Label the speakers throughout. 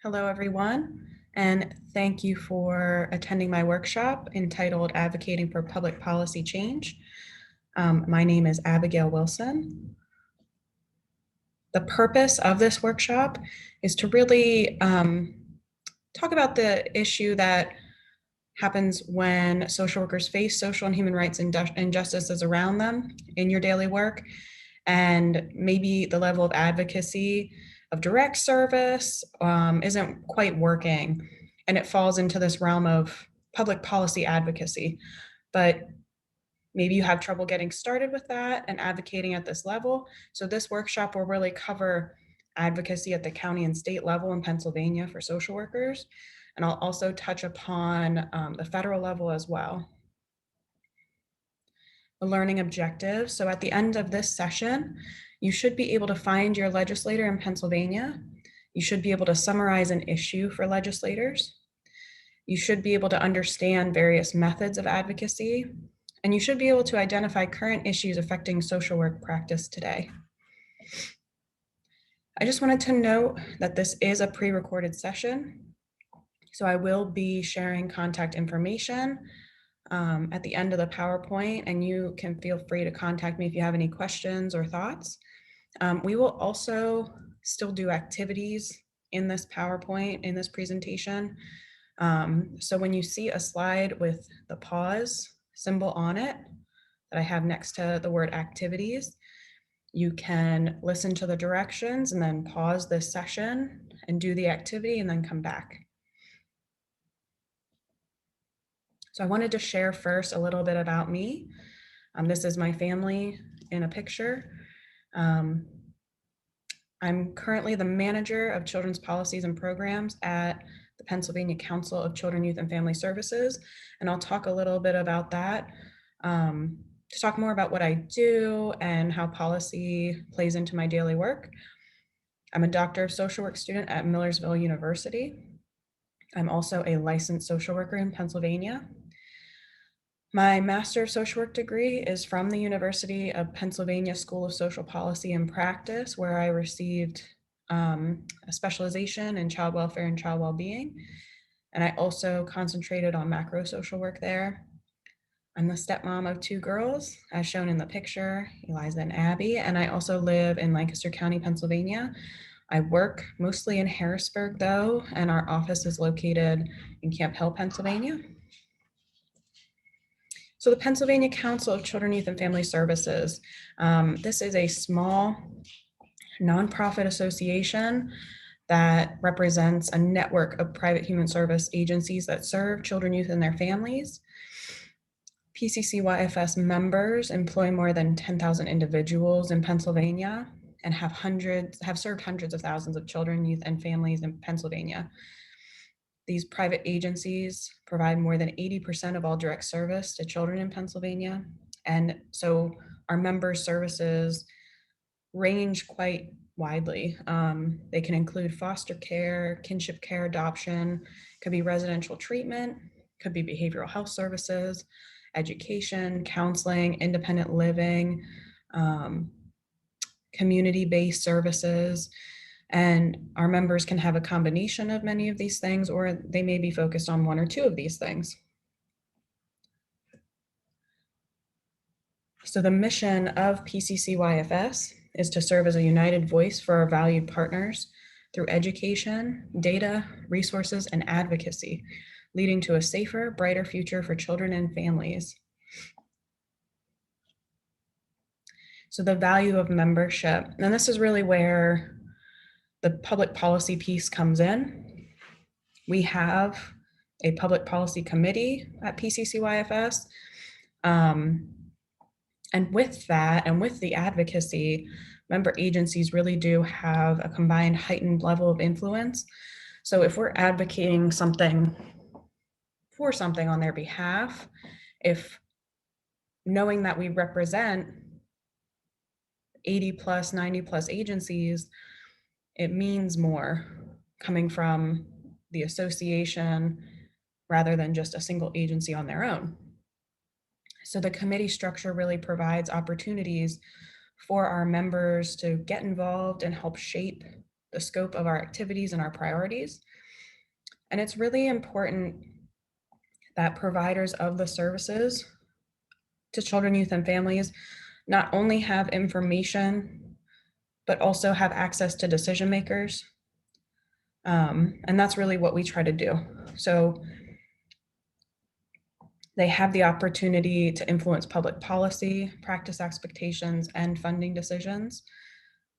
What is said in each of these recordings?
Speaker 1: Hello, everyone, and thank you for attending my workshop entitled Advocating for Public Policy Change. My name is Abigail Wilson. The purpose of this workshop is to really talk about the issue that happens when social workers face social and human rights injustices around them in your daily work, and maybe the level of advocacy of direct service isn't quite working, and it falls into this realm of public policy advocacy. But maybe you have trouble getting started with that and advocating at this level. So this workshop will really cover advocacy at the county and state level in Pennsylvania for social workers. And I'll also touch upon the federal level as well. The learning objectives. So at the end of this session, you should be able to find your legislator in Pennsylvania. You should be able to summarize an issue for legislators. You should be able to understand various methods of advocacy, and you should be able to identify current issues affecting social work practice today. I just wanted to note that this is a pre-recorded session, so I will be sharing contact information at the end of the PowerPoint, and you can feel free to contact me if you have any questions or thoughts. We will also still do activities in this PowerPoint, in this presentation. So when you see a slide with the pause symbol on it that I have next to the word activities, you can listen to the directions and then pause this session and do the activity and then come back. So I wanted to share first a little bit about me. This is my family in a picture. I'm currently the manager of children's policies and programs at the Pennsylvania Council of Children, Youth, and Family Services. And I'll talk a little bit about that to talk more about what I do and how policy plays into my daily work. I'm a doctor of social work student at Millersville University. I'm also a licensed social worker in Pennsylvania. My Master of Social Work degree is from the University of Pennsylvania School of Social Policy and Practice, where I received a specialization in child welfare and child well-being. And I also concentrated on macro social work there. I'm the stepmom of two girls, as shown in the picture, Eliza and Abby, and I also live in Lancaster County, Pennsylvania. I work mostly in Harrisburg, though, and our office is located in Camp Hill, Pennsylvania. So the Pennsylvania Council of Children, Youth, and Family Services. This is a small nonprofit association that represents a network of private human service agencies that serve children, youth, and their families. PCCYFS members employ more than 10,000 individuals in Pennsylvania and have served hundreds of thousands of children, youth, and families in Pennsylvania. These private agencies provide more than 80% of all direct service to children in Pennsylvania. And so our members' services range quite widely. They can include foster care, kinship care, adoption, could be residential treatment, could be behavioral health services, education, counseling, independent living, community-based services. And our members can have a combination of many of these things, or they may be focused on one or two of these things. So the mission of PCCYFS is to serve as a united voice for our valued partners through education, data, resources, and advocacy, leading to a safer, brighter future for children and families. So the value of membership, and this is really where the public policy piece comes in. We have a public policy committee at PCCYFS. And with that, and with the advocacy, member agencies really do have a combined heightened level of influence. So if we're advocating for something on their behalf, if knowing that we represent 80 plus, 90 plus agencies, it means more coming from the association rather than just a single agency on their own. So the committee structure really provides opportunities for our members to get involved and help shape the scope of our activities and our priorities. And it's really important that providers of the services to children, youth, and families not only have information, but also have access to decision makers. And that's really what we try to do. So they have the opportunity to influence public policy, practice expectations, and funding decisions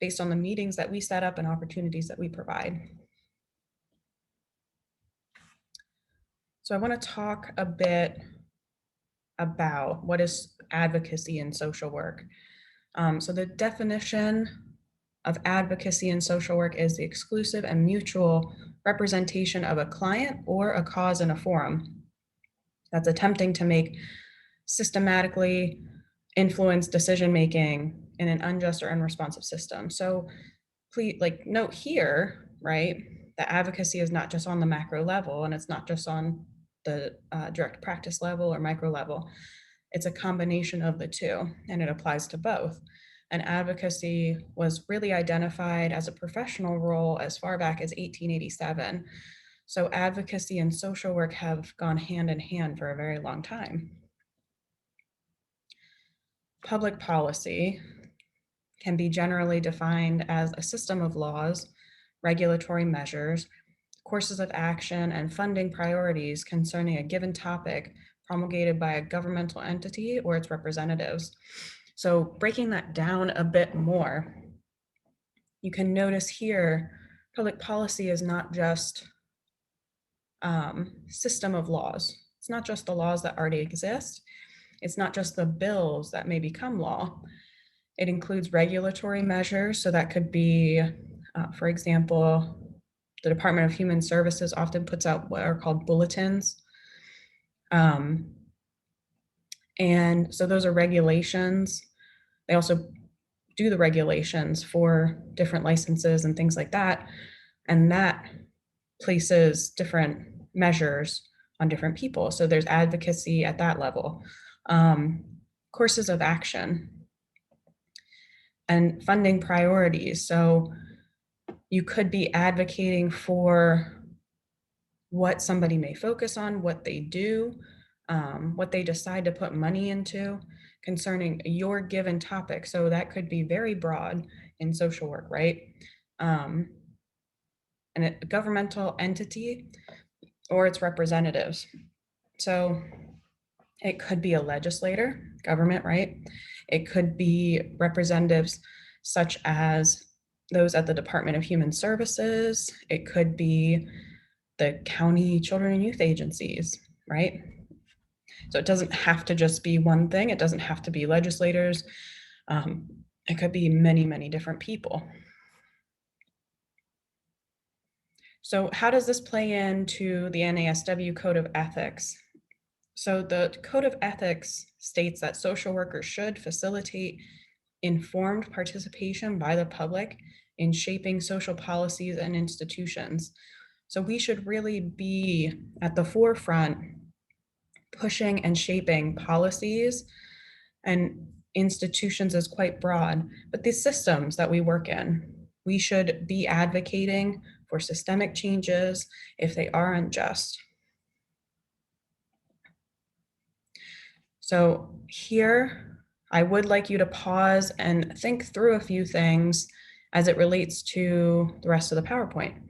Speaker 1: based on the meetings that we set up and opportunities that we provide. So I want to talk a bit about what is advocacy in social work. So the definition of advocacy in social work is the exclusive and mutual representation of a client or a cause in a forum that's attempting to make systematically influence decision-making in an unjust or unresponsive system. So please, note here, right, that advocacy is not just on the macro level, and it's not just on the direct practice level or micro level. It's a combination of the two, and it applies to both. And advocacy was really identified as a professional role as far back as 1887. So advocacy and social work have gone hand in hand for a very long time. Public policy can be generally defined as a system of laws, regulatory measures, courses of action, and funding priorities concerning a given topic promulgated by a governmental entity or its representatives. So breaking that down a bit more, you can notice here, public policy is not just system of laws. It's not just the laws that already exist. It's not just the bills that may become law. It includes regulatory measures. So that could be, for example, the Department of Human Services often puts out what are called bulletins. And so those are regulations. They also do the regulations for different licenses and things like that. And that places different measures on different people. So there's advocacy at that level. Courses of action and funding priorities. So you could be advocating for what somebody may focus on, what they do, what they decide to put money into concerning your given topic. So that could be very broad in social work, right? And a governmental entity or its representatives. So it could be a legislator, government, right? It could be representatives such as those at the Department of Human Services. It could be the county children and youth agencies, right? So it doesn't have to just be one thing. It doesn't have to be legislators. It could be many, many different people. So how does this play into the NASW Code of Ethics? So the Code of Ethics states that social workers should facilitate informed participation by the public in shaping social policies and institutions. So we should really be at the forefront pushing and shaping policies, and institutions is quite broad, but the systems that we work in, we should be advocating for systemic changes if they are unjust. So here, I would like you to pause and think through a few things as it relates to the rest of the PowerPoint.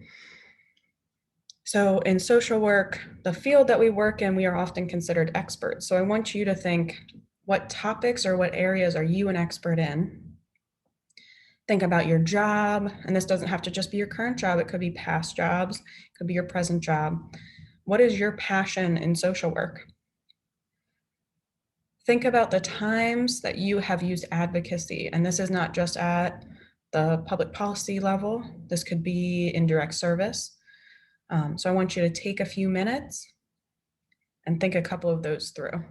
Speaker 1: So in social work, the field that we work in, we are often considered experts. So I want you to think, what topics or what areas are you an expert in? Think about your job, and this doesn't have to just be your current job. It could be past jobs, it could be your present job. What is your passion in social work? Think about the times that you have used advocacy, and this is not just at the public policy level. This could be in direct service. So I want you to take a few minutes and think a couple of those through.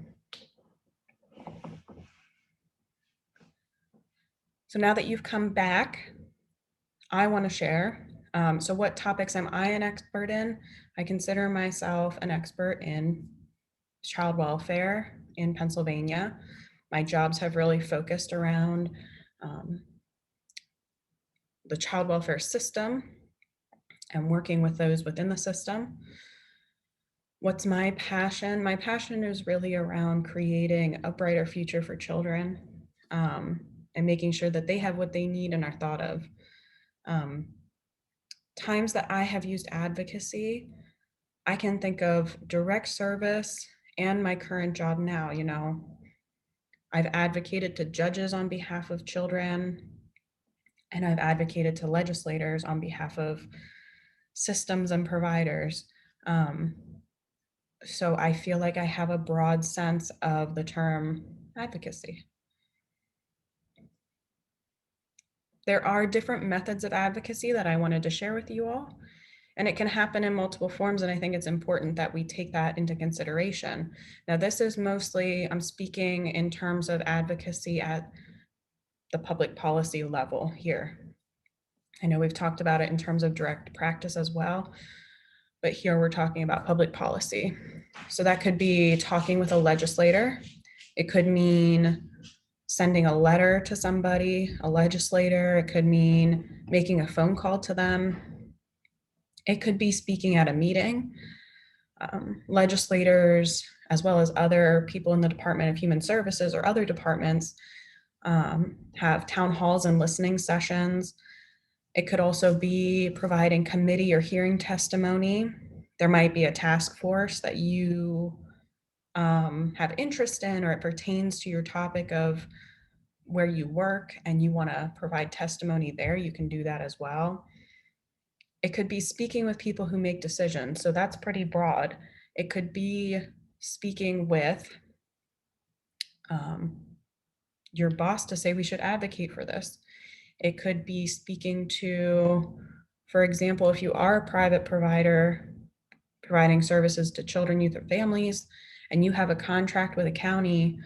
Speaker 1: So now that you've come back, I want to share. So what topics am I an expert in? I consider myself an expert in child welfare in Pennsylvania. My jobs have really focused around the child welfare system and working with those within the system. What's my passion? My passion is really around creating a brighter future for children, and making sure that they have what they need and are thought of. Um, Times that I have used advocacy, I can think of direct service and my current job now. I've advocated to judges on behalf of children, and I've advocated to legislators on behalf of systems and providers. Um, so I feel like I have a broad sense of the term advocacy. There are different methods of advocacy that I wanted to share with you all, and it can happen in multiple forms. And I think it's important that we take that into consideration. Now, this is mostly, I'm speaking in terms of advocacy at the public policy level here. I know we've talked about it in terms of direct practice as well, but here we're talking about public policy. So that could be talking with a legislator. It could mean sending a letter to somebody, a legislator. It could mean making a phone call to them. It could be speaking at a meeting. Legislators, as well as other people in the Department of Human Services or other departments, have town halls and listening sessions. It could also be providing committee or hearing testimony. There might be a task force that you have interest in, or it pertains to your topic of where you work and you want to provide testimony there. You can do that as well. It could be speaking with people who make decisions. So that's pretty broad. It could be speaking with your boss to say we should advocate for this. It could be speaking to, for example, if you are a private provider providing services to children, youth, or families, and you have a contract with a county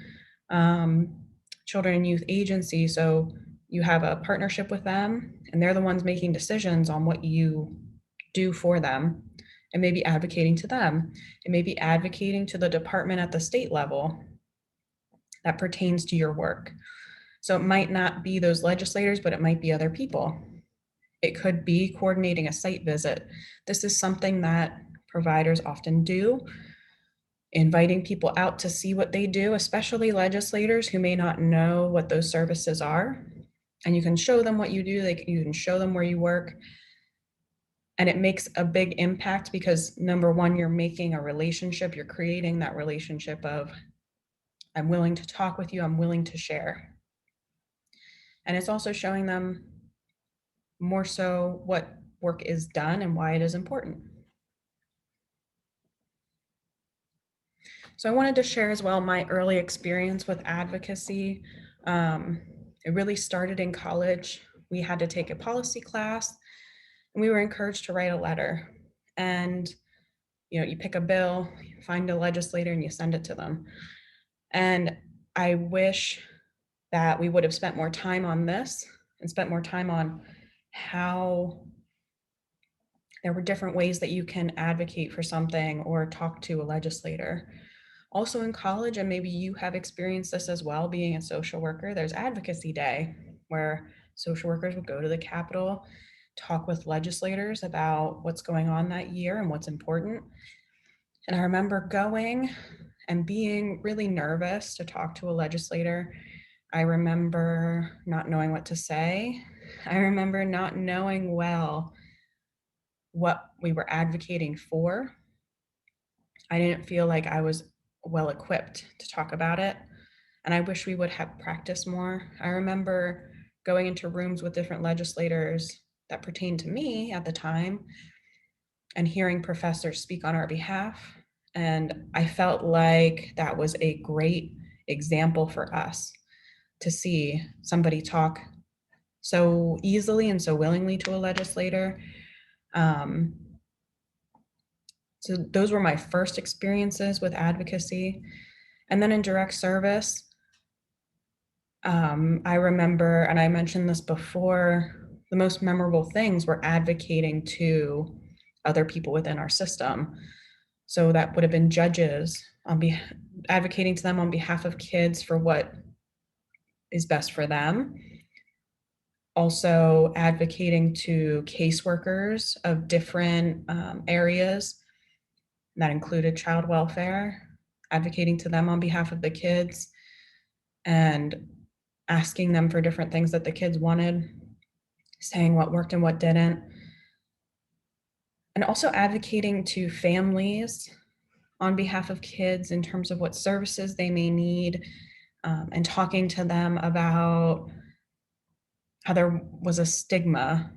Speaker 1: children and youth agency, so you have a partnership with them, and they're the ones making decisions on what you do for them, and maybe advocating to them. It may be advocating to the department at the state level that pertains to your work. So it might not be those legislators, but it might be other people. It could be coordinating a site visit. This is something that providers often do, inviting people out to see what they do, especially legislators who may not know what those services are. And you can show them what you do, you can show them where you work. And it makes a big impact because, number one, you're making a relationship, you're creating that relationship of, I'm willing to talk with you, I'm willing to share. And it's also showing them more so what work is done and why it is important. So I wanted to share as well my early experience with advocacy. It really started in college. We had to take a policy class, and we were encouraged to write a letter. And you pick a bill, you find a legislator, and you send it to them. And I wish that we would have spent more time on this and spent more time on how there were different ways that you can advocate for something or talk to a legislator. Also in college, and maybe you have experienced this as well, being a social worker, there's Advocacy Day, where social workers would go to the Capitol, talk with legislators about what's going on that year and what's important. And I remember going and being really nervous to talk to a legislator. I remember not knowing what to say. I remember not knowing well what we were advocating for. I didn't feel like I was well equipped to talk about it. And I wish we would have practiced more. I remember going into rooms with different legislators that pertained to me at the time and hearing professors speak on our behalf. And I felt like that was a great example for us to see somebody talk so easily and so willingly to a legislator. So those were my first experiences with advocacy. And then in direct service, I remember, and I mentioned this before, the most memorable things were advocating to other people within our system. So that would have been judges, advocating to them on behalf of kids for what is best for them. Also advocating to caseworkers of different areas that included child welfare, advocating to them on behalf of the kids and asking them for different things that the kids wanted, saying what worked and what didn't, and also advocating to families on behalf of kids in terms of what services they may need, and talking to them about how there was a stigma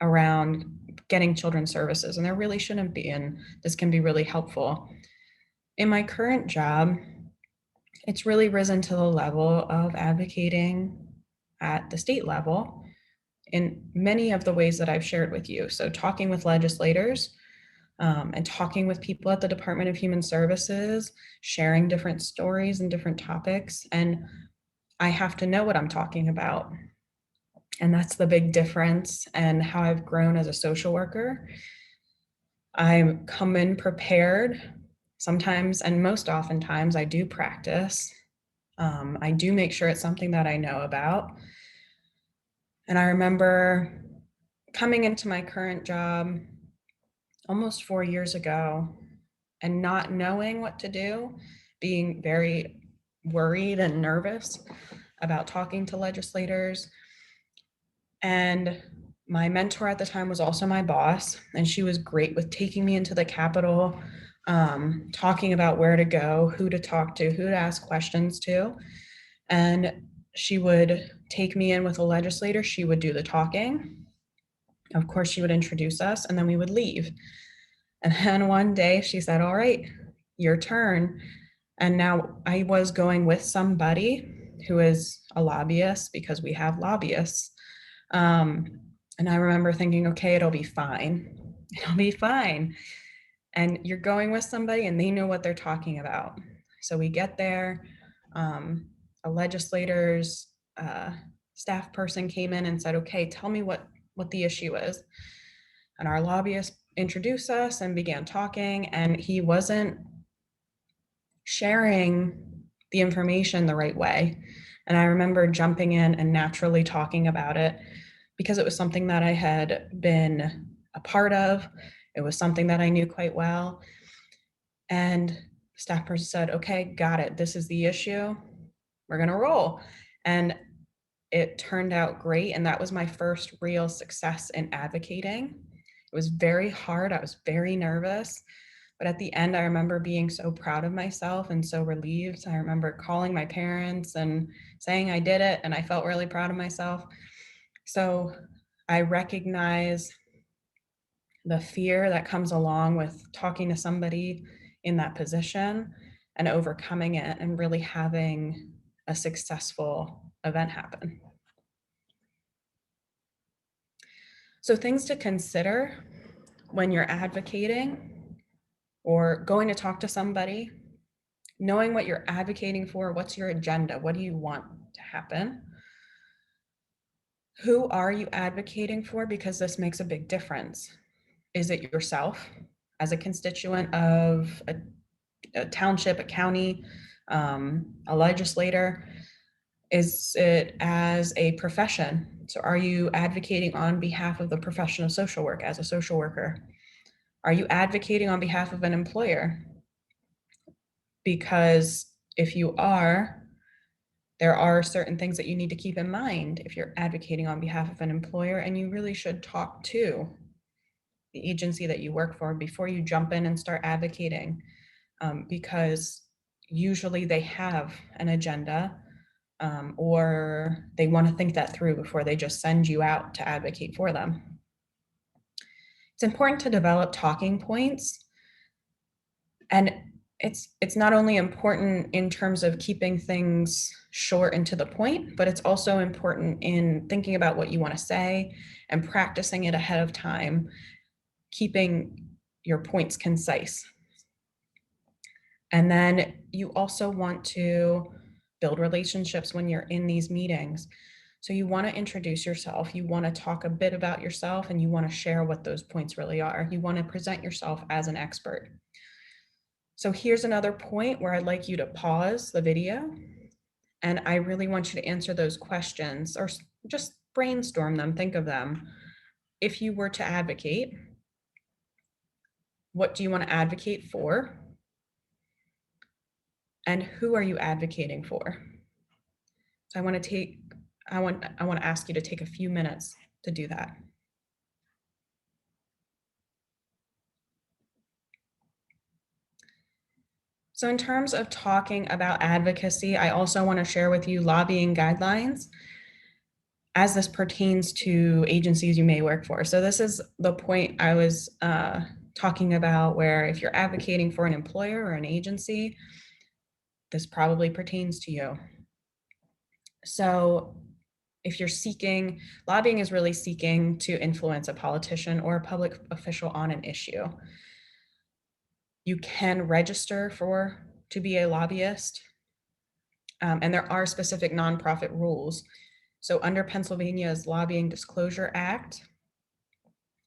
Speaker 1: around getting children's services, and there really shouldn't be, and this can be really helpful. In my current job, it's really risen to the level of advocating at the state level in many of the ways that I've shared with you. So, talking with legislators, and talking with people at the Department of Human Services, sharing different stories and different topics. And I have to know what I'm talking about. And that's the big difference and how I've grown as a social worker. I come in prepared sometimes, and most oftentimes, I do practice. I do make sure it's something that I know about. And I remember coming into my current job almost 4 years ago and not knowing what to do, being very worried and nervous about talking to legislators. And my mentor at the time was also my boss, and she was great with taking me into the Capitol, talking about where to go, who to talk to, who to ask questions to. And she would take me in with a legislator. She would do the talking. Of course, she would introduce us, and then we would leave. And then one day she said, "All right, your turn." And now I was going with somebody who is a lobbyist because we have lobbyists. Um, and I remember thinking, okay, it'll be fine. It'll be fine. And you're going with somebody and they know what they're talking about. So we get there. A legislator's staff person came in and said, okay, tell me what the issue is. And our lobbyist introduced us and began talking, and he wasn't sharing the information the right way. And I remember jumping in and naturally talking about it because it was something that I had been a part of. It was something that I knew quite well. And the staff person said, okay, got it. This is the issue. We're going to roll. And it turned out great. And that was my first real success in advocating. It was very hard. I was very nervous. But at the end, I remember being so proud of myself and so relieved. I remember calling my parents and saying I did it, and I felt really proud of myself. So I recognize the fear that comes along with talking to somebody in that position and overcoming it and really having a successful event happen. So, things to consider when you're advocating or going to talk to somebody: knowing what you're advocating for, what's your agenda, what do you want to happen? Who are you advocating for? Because this makes a big difference. Is it yourself as a constituent of a township, a county, a legislator? Is it as a profession? So are you advocating on behalf of the profession of social work as a social worker? Are you advocating on behalf of an employer? Because if you are, there are certain things that you need to keep in mind if you're advocating on behalf of an employer, and you really should talk to the agency that you work for before you jump in and start advocating, because usually they have an agenda, or they want to think that through before they just send you out to advocate for them. It's important to develop talking points, and it's not only important in terms of keeping things short and to the point, but it's also important in thinking about what you want to say and practicing it ahead of time, keeping your points concise. And then you also want to build relationships when you're in these meetings. So you want to introduce yourself, you want to talk a bit about yourself, and you want to share what those points really are. You want to present yourself as an expert. So here's another point where I'd like you to pause the video, and I really want you to answer those questions or just brainstorm them, think of them. If you were to advocate, what do you want to advocate for? And who are you advocating for? So I want to ask you to take a few minutes to do that. So in terms of talking about advocacy, I also want to share with you lobbying guidelines as this pertains to agencies you may work for. So this is the point I was talking about, where if you're advocating for an employer or an agency, this probably pertains to you. So if you're seeking, lobbying is really seeking to influence a politician or a public official on an issue. You can register to be a lobbyist, and there are specific nonprofit rules. So under Pennsylvania's Lobbying Disclosure Act,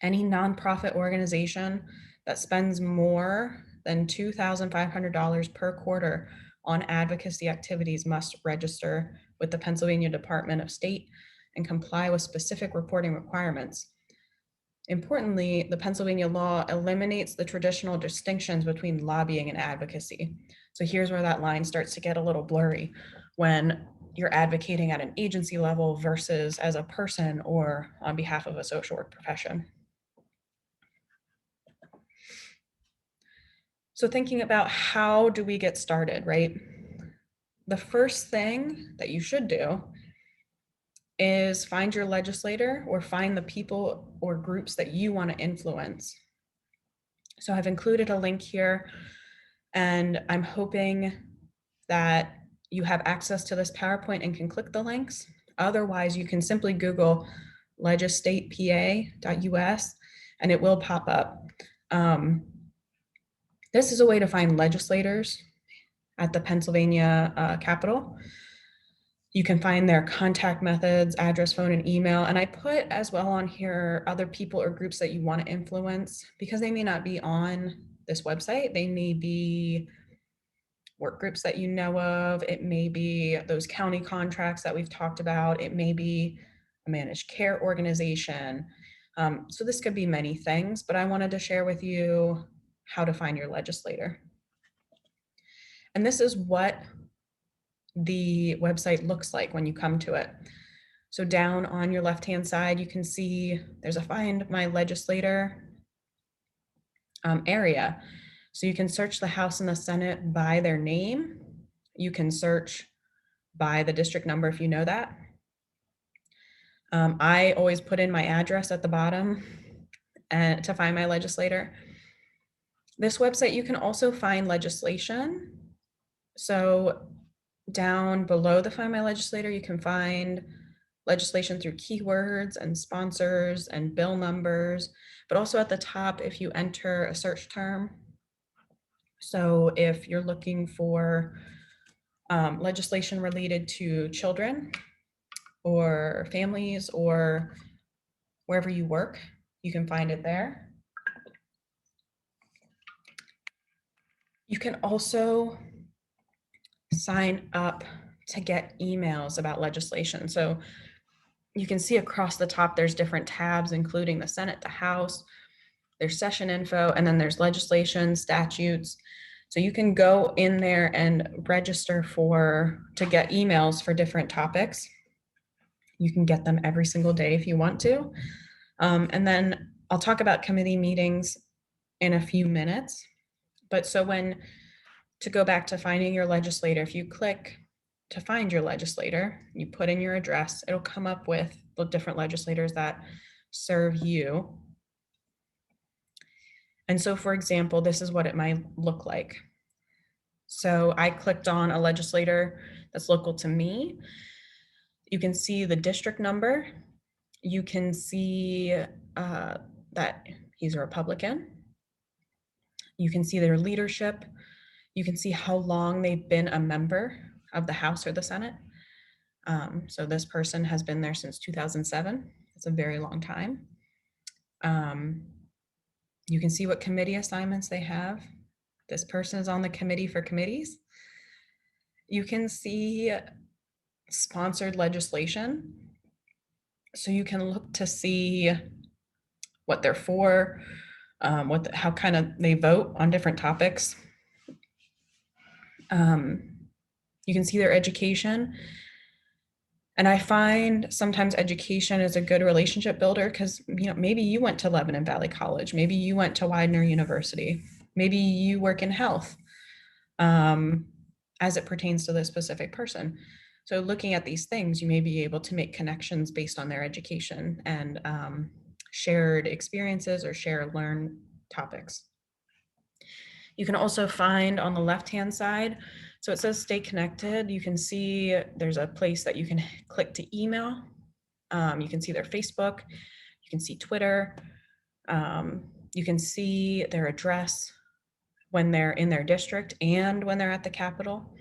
Speaker 1: any nonprofit organization that spends more than $2,500 per quarter on advocacy activities must register with the Pennsylvania Department of State and comply with specific reporting requirements. Importantly, the Pennsylvania law eliminates the traditional distinctions between lobbying and advocacy. So here's where that line starts to get a little blurry when you're advocating at an agency level versus as a person or on behalf of a social work profession. So thinking about how do we get started, right? The first thing that you should do is find your legislator or find the people or groups that you want to influence. So I've included a link here, and I'm hoping that you have access to this PowerPoint and can click the links. Otherwise, you can simply Google legislatepa.us and it will pop up. This is a way to find legislators at the Pennsylvania Capitol. You can find their contact methods, address, phone, and email. And I put as well on here other people or groups that you want to influence, because they may not be on this website. They may be work groups that you know of. It may be those county contracts that we've talked about. It may be a managed care organization. So this could be many things, but I wanted to share with you how to find your legislator. And this is what the website looks like when you come to it. So down on your left-hand side, you can see there's a Find My Legislator area. So you can search the House and the Senate by their name. You can search by the district number if you know that. I always put in my address at the bottom and to find my legislator. This website, you can also find legislation. So down below the Find My Legislator, you can find legislation through keywords and sponsors and bill numbers, but also at the top, if you enter a search term. So if you're looking for legislation related to children or families or wherever you work, you can find it there. You can also sign up to get emails about legislation. So you can see across the top, there's different tabs, including the Senate, the House, there's session info, and then there's legislation, statutes. So you can go in there and register to get emails for different topics. You can get them every single day if you want to. And then I'll talk about committee meetings in a few minutes. But so to go back to finding your legislator, if you click to find your legislator, you put in your address, it'll come up with the different legislators that serve you. And so, for example, this is what it might look like. So I clicked on a legislator that's local to me. You can see the district number. You can see that he's a Republican. You can see their leadership. You can see how long they've been a member of the House or the Senate. So this person has been there since 2007. It's a very long time. You can see what committee assignments they have. This person is on the committee for committees. You can see sponsored legislation. So you can look to see what they're for, how kind of they vote on different topics. You can see their education. And I find sometimes education is a good relationship builder because, maybe you went to Lebanon Valley College, maybe you went to Widener University, maybe you work in health, um, as it pertains to this specific person. So looking at these things, you may be able to make connections based on their education and shared experiences or share learn topics. You can also find on the left-hand side, so it says stay connected. You can see there's a place that you can click to email. You can see their Facebook. You can see Twitter. You can see their address when they're in their district and when they're at the Capitol.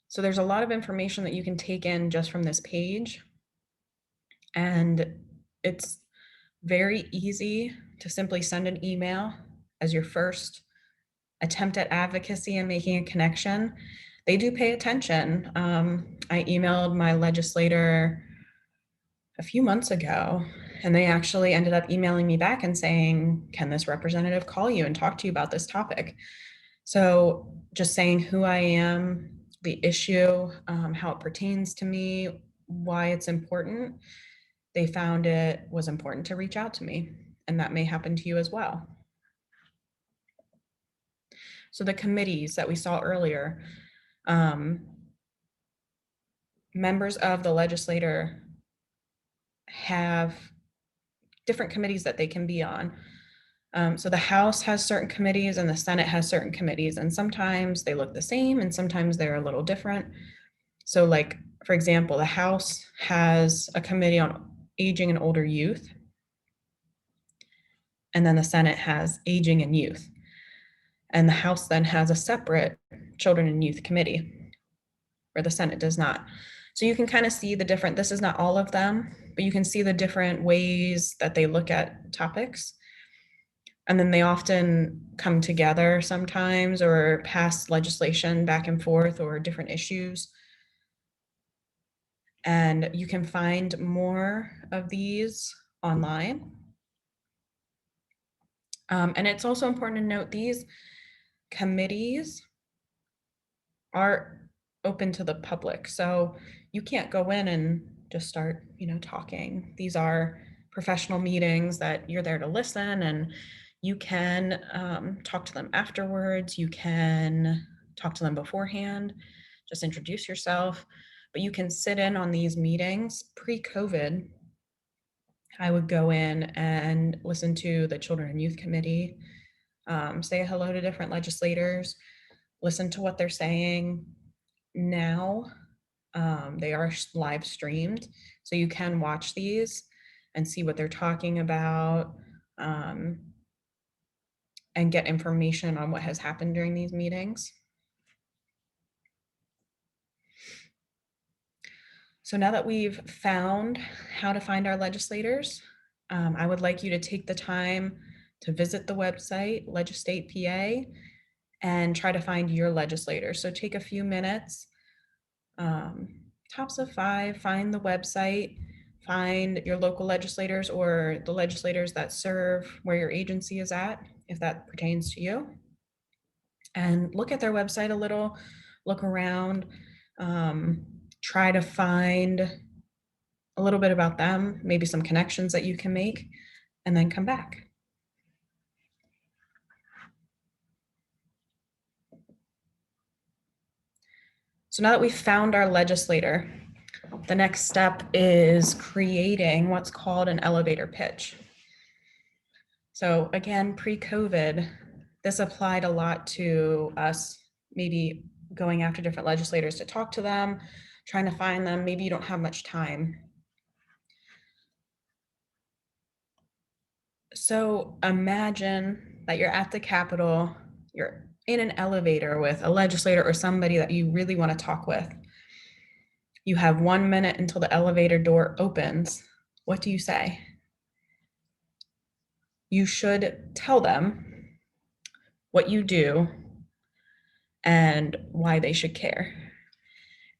Speaker 1: So there's a lot of information that you can take in just from this page. And it's very easy to simply send an email as your first attempt at advocacy and making a connection. They do pay attention. I emailed my legislator a few months ago, and they actually ended up emailing me back and saying, can this representative call you and talk to you about this topic? So just saying who I am, the issue, how it pertains to me, why it's important, they found it was important to reach out to me. And that may happen to you as well. So the committees that we saw earlier, members of the legislature have different committees that they can be on. So the House has certain committees and the Senate has certain committees, and sometimes they look the same and sometimes they're a little different. So like, for example, the House has a committee on aging and older youth, and then the Senate has aging and youth. And the House then has a separate children and youth committee, where the Senate does not. So you can kind of see the different, this is not all of them, but you can see the different ways that they look at topics. And then they often come together sometimes or pass legislation back and forth or different issues. And you can find more of these online. And it's also important to note these committees are open to the public. So you can't go in and just start, talking. These are professional meetings that you're there to listen, and you can talk to them afterwards. You can talk to them beforehand, just introduce yourself, but you can sit in on these meetings. Pre-COVID, I would go in and listen to the Children and Youth Committee, say hello to different legislators, listen to what they're saying. Now, they are live streamed, so you can watch these and see what they're talking about, and get information on what has happened during these meetings. So now that we've found how to find our legislators, I would like you to take the time to visit the website, Legislate PA, and try to find your legislator. So take a few minutes, tops of 5, find the website, find your local legislators or the legislators that serve where your agency is at, if that pertains to you, and look at their website a little, look around, try to find a little bit about them, maybe some connections that you can make, and then come back. So now that we've found our legislator, the next step is creating what's called an elevator pitch. So again, pre-COVID, this applied a lot to us, maybe going after different legislators to talk to them, trying to find them. Maybe you don't have much time. So imagine that you're at the Capitol, you're in an elevator with a legislator or somebody that you really want to talk with. You have 1 minute until the elevator door opens. What do you say? You should tell them what you do and why they should care.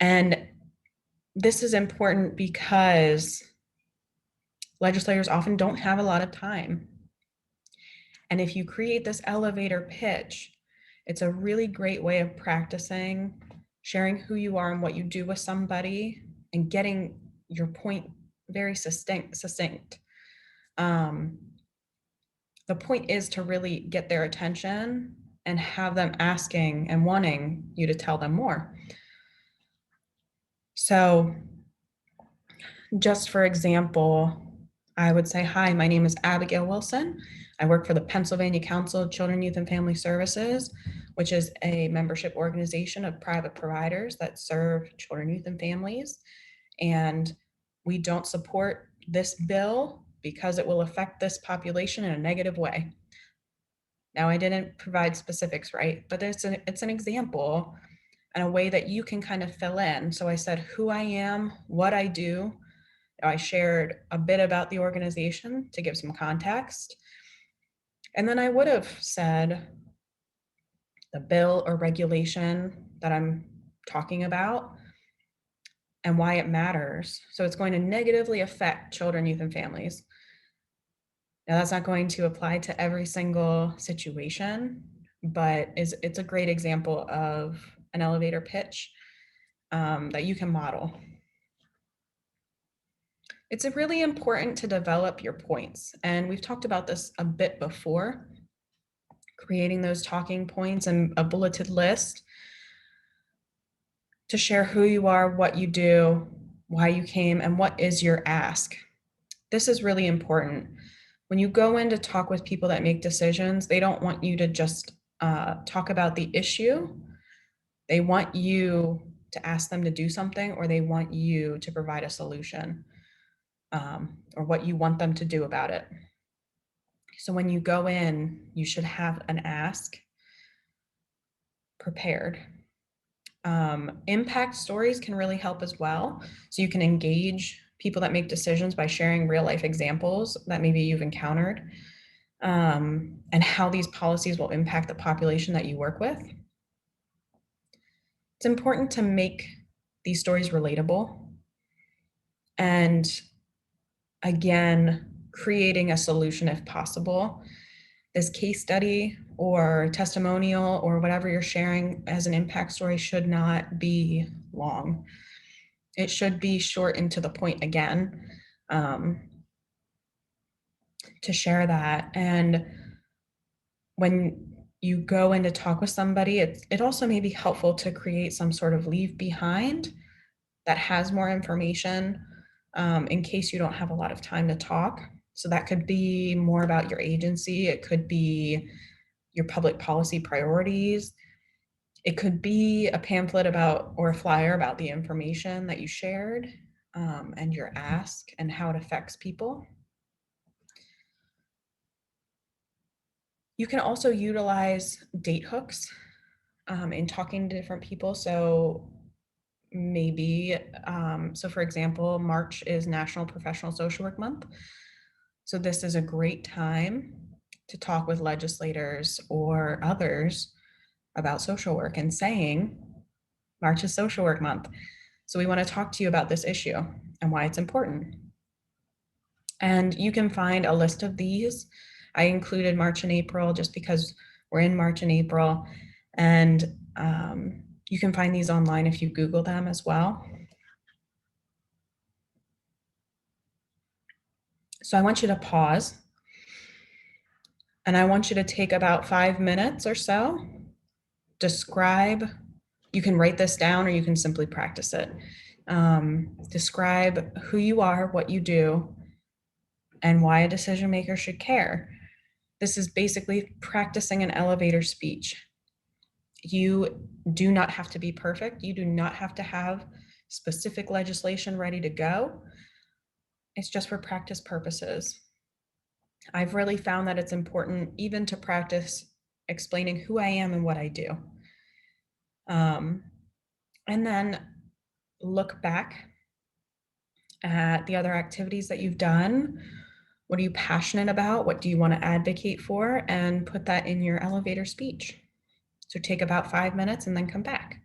Speaker 1: And this is important because Legislators often don't have a lot of time. And if you create this elevator pitch, it's a really great way of practicing sharing who you are and what you do with somebody and getting your point very succinct. The point is to really get their attention and have them asking and wanting you to tell them more. So, just for example, I would say, hi, my name is Abigail Wilson. I work for the Pennsylvania Council of Children, Youth, and Family Services, which is a membership organization of private providers that serve children, youth, and families. And we don't support this bill because it will affect this population in a negative way. Now, I didn't provide specifics, right? But it's an example and a way that you can kind of fill in. So I said who I am, what I do. I shared a bit about the organization to give some context. And then I would have said the bill or regulation that I'm talking about and why it matters. So it's going to negatively affect children, youth, and families. Now, that's not going to apply to every single situation, but it's a great example of an elevator pitch that you can model. It's really important to develop your points. And we've talked about this a bit before, creating those talking points and a bulleted list to share who you are, what you do, why you came, and what is your ask. This is really important. When you go in to talk with people that make decisions, they don't want you to just talk about the issue. They want you to ask them to do something, or they want you to provide a solution, or what you want them to do about it. So when you go in, you should have an ask prepared. Impact stories can really help as well. So you can engage people that make decisions by sharing real life examples that maybe you've encountered, and how these policies will impact the population that you work with. It's important to make these stories relatable. And again, creating a solution if possible. This case study or testimonial or whatever you're sharing as an impact story should not be long. It should be short and to the point again, to share that. And when you go in to talk with somebody, it also may be helpful to create some sort of leave behind that has more information, in case you don't have a lot of time to talk. So that could be more about your agency. It could be your public policy priorities. It could be a pamphlet about or a flyer about the information that you shared, and your ask and how it affects people. You can also utilize date hooks in talking to different people. So maybe, so for example, March is National Professional Social Work Month. So this is a great time to talk with legislators or others about social work and saying, March is Social Work Month. So we want to talk to you about this issue and why it's important. And you can find a list of these. I included March and April just because we're in March and April. And you can find these online if you Google them as well. So I want you to pause. And I want you to take about 5 minutes or so. Describe, you can write this down or you can simply practice it. Describe who you are, what you do, and why a decision maker should care. This is basically practicing an elevator speech. You do not have to be perfect. You do not have to have specific legislation ready to go. It's just for practice purposes. I've really found that it's important even to practice explaining who I am and what I do. And then look back at the other activities that you've done. What are you passionate about? What do you want to advocate for? And put that in your elevator speech. So take about 5 minutes and then come back.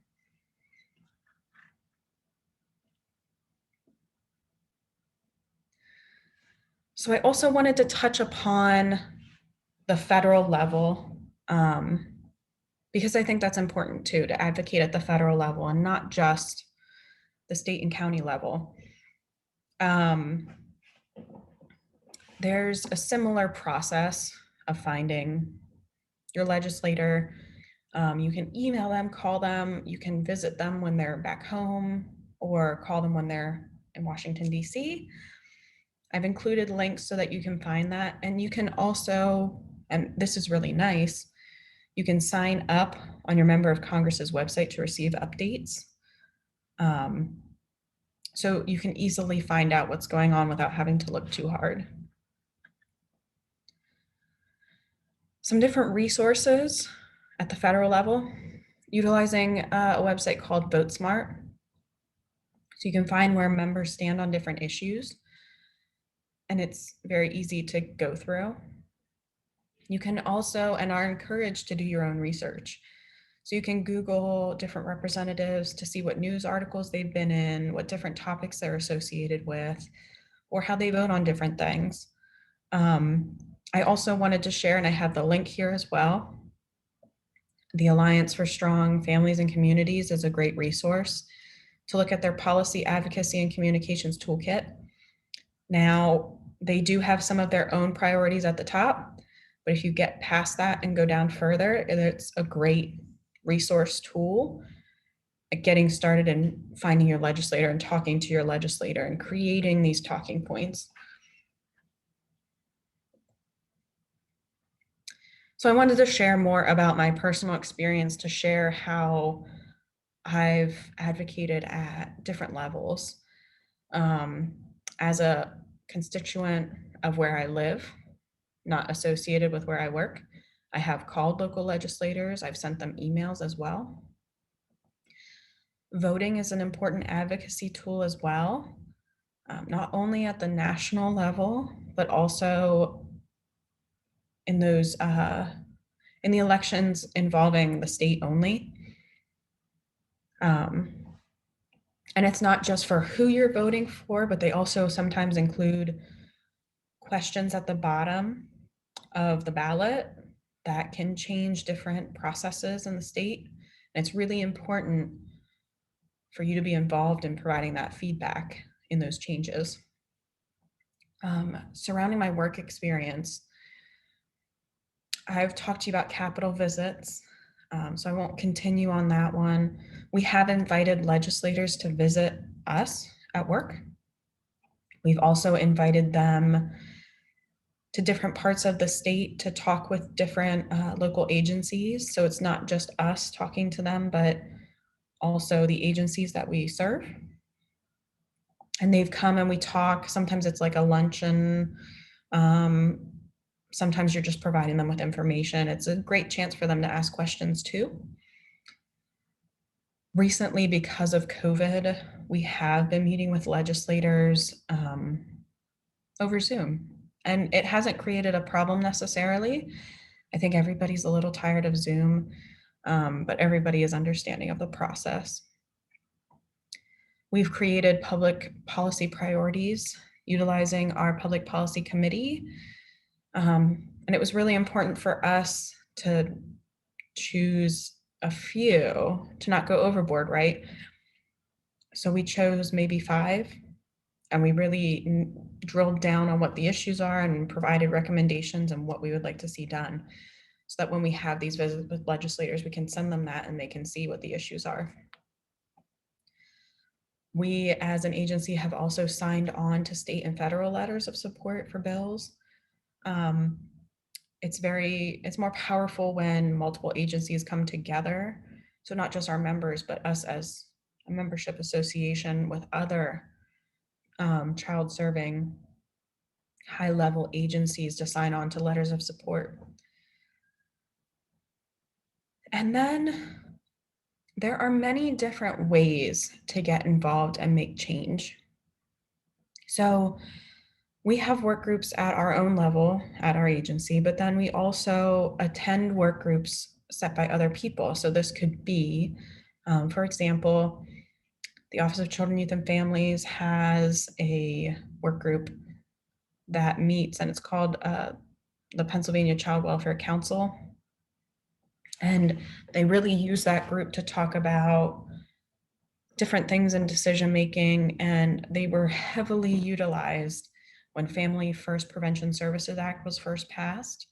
Speaker 1: So I also wanted to touch upon the federal level, because I think that's important too, to advocate at the federal level and not just the state and county level. There's a similar process of finding your legislator. You can email them, call them, you can visit them when they're back home, or call them when they're in Washington, D.C. I've included links so that you can find that. And you can also, and this is really nice, you can sign up on your member of Congress's website to receive updates. So you can easily find out what's going on without having to look too hard. Some different resources at the federal level, utilizing a website called VoteSmart. So you can find where members stand on different issues, and it's very easy to go through. You can also, and are encouraged to do your own research. So you can Google different representatives to see what news articles they've been in, what different topics they're associated with, or how they vote on different things. I also wanted to share, and I have the link here as well, the Alliance for Strong Families and Communities is a great resource to look at their policy advocacy and communications toolkit. Now, they do have some of their own priorities at the top, but if you get past that and go down further, it's a great resource tool at getting started and finding your legislator and talking to your legislator and creating these talking points. So I wanted to share more about my personal experience, to share how I've advocated at different levels. As a constituent of where I live, not associated with where I work, I have called local legislators. I've sent them emails as well. Voting is an important advocacy tool as well, not only at the national level, but also in those in the elections involving the state only. And it's not just for who you're voting for, but they also sometimes include questions at the bottom of the ballot that can change different processes in the state. And it's really important for you to be involved in providing that feedback in those changes. Surrounding my work experience, I've talked to you about Capitol visits, so I won't continue on that one. We have invited legislators to visit us at work. We've also invited them to different parts of the state to talk with different local agencies. So it's not just us talking to them, but also the agencies that we serve. And they've come and we talk. Sometimes it's like a luncheon. Sometimes you're just providing them with information. It's a great chance for them to ask questions too. Recently, because of COVID, we have been meeting with legislators over Zoom, and it hasn't created a problem necessarily. I think everybody's a little tired of Zoom, but everybody is understanding of the process. We've created public policy priorities utilizing our public policy committee. And it was really important for us to choose a few to not go overboard, right? So we chose maybe 5, and we really drilled down on what the issues are and provided recommendations and what we would like to see done, so that when we have these visits with legislators, we can send them that and they can see what the issues are. We, as an agency, have also signed on to state and federal letters of support for bills. It's more powerful when multiple agencies come together. So not just our members, but us as a membership association with other child serving high level agencies to sign on to letters of support. And then there are many different ways to get involved and make change. So we have work groups at our own level at our agency, but then we also attend work groups set by other people. So this could be, for example, the Office of Children, Youth, and Families has a work group that meets, and it's called the Pennsylvania Child Welfare Council. And they really use that group to talk about different things in decision making, and they were heavily utilized when Family First Prevention Services Act was first passed.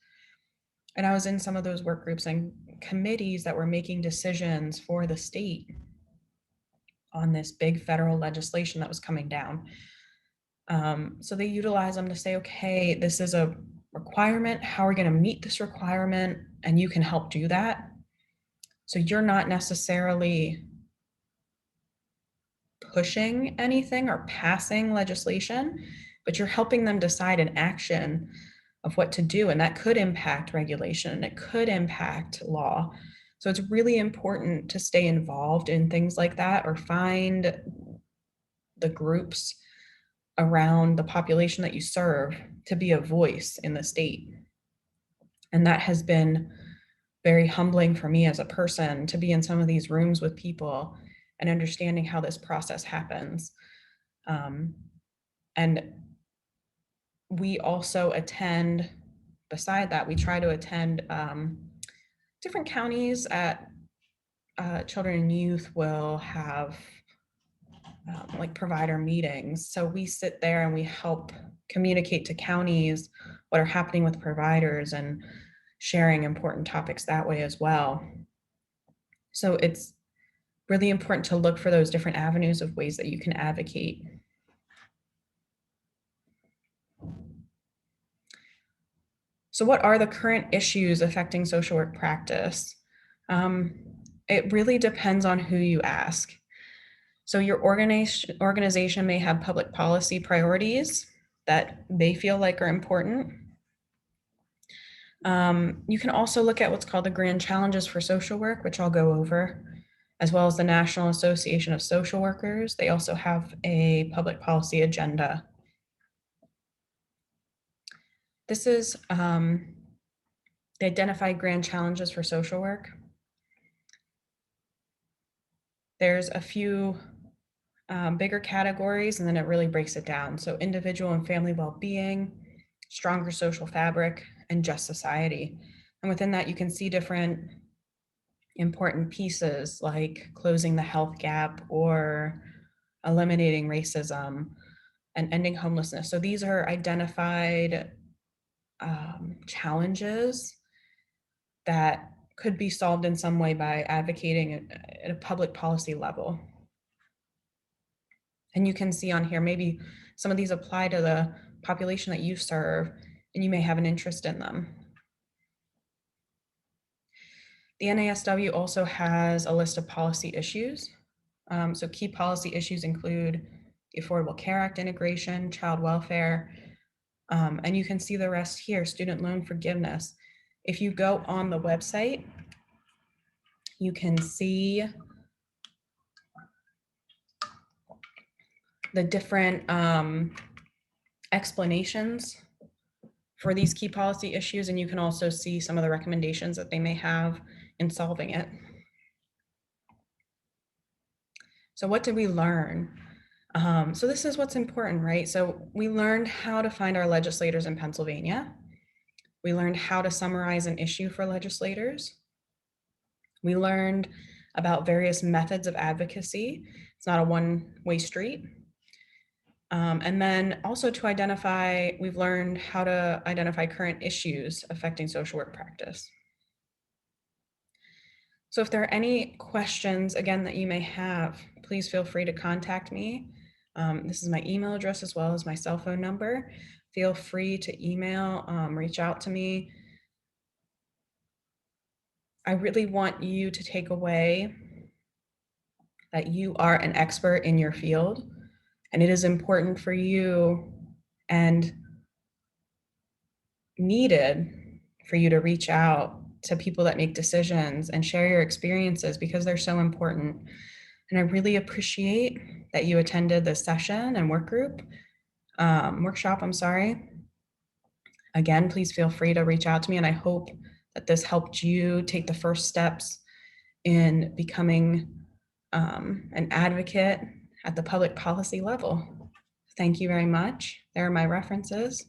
Speaker 1: And I was in some of those work groups and committees that were making decisions for the state on this big federal legislation that was coming down. So they utilize them to say, okay, this is a requirement. How are we going to meet this requirement? And you can help do that. So you're not necessarily pushing anything or passing legislation, but you're helping them decide an action of what to do. And that could impact regulation and it could impact law. So it's really important to stay involved in things like that, or find the groups around the population that you serve to be a voice in the state. And that has been very humbling for me as a person, to be in some of these rooms with people and understanding how this process happens. And we also attend, beside that, we try to attend different counties at children and youth will have like provider meetings. So we sit there and we help communicate to counties what are happening with providers and sharing important topics that way as well. So it's really important to look for those different avenues of ways that you can advocate. So what are the current issues affecting social work practice? It really depends on who you ask. So your organization may have public policy priorities that they feel like are important. You can also look at what's called the Grand Challenges for Social Work, which I'll go over, as well as the National Association of Social Workers. They also have a public policy agenda. This is the identified grand challenges for social work. There's a few bigger categories, and then it really breaks it down. So individual and family well-being, stronger social fabric, and just society. And within that, you can see different important pieces like closing the health gap or eliminating racism and ending homelessness. So these are identified challenges that could be solved in some way by advocating at a public policy level. And you can see on here, maybe some of these apply to the population that you serve, and you may have an interest in them. The NASW also has a list of policy issues. So key policy issues include the Affordable Care Act integration, child welfare, and you can see the rest here, student loan forgiveness. If you go on the website, you can see the different explanations for these key policy issues, and you can also see some of the recommendations that they may have in solving it. So what did we learn? So this is what's important, right? So we learned how to find our legislators in Pennsylvania. We learned how to summarize an issue for legislators. We learned about various methods of advocacy. It's not a one-way street. And then also to identify, we've learned how to identify current issues affecting social work practice. So if there are any questions, again, that you may have, please feel free to contact me. This is my email address as well as my cell phone number. Feel free to email, reach out to me. I really want you to take away that you are an expert in your field, and it is important for you and needed for you to reach out to people that make decisions and share your experiences, because they're so important. And I really appreciate that you attended this session and workshop, I'm sorry. Again, please feel free to reach out to me, and I hope that this helped you take the first steps in becoming an advocate at the public policy level. Thank you very much. There are my references.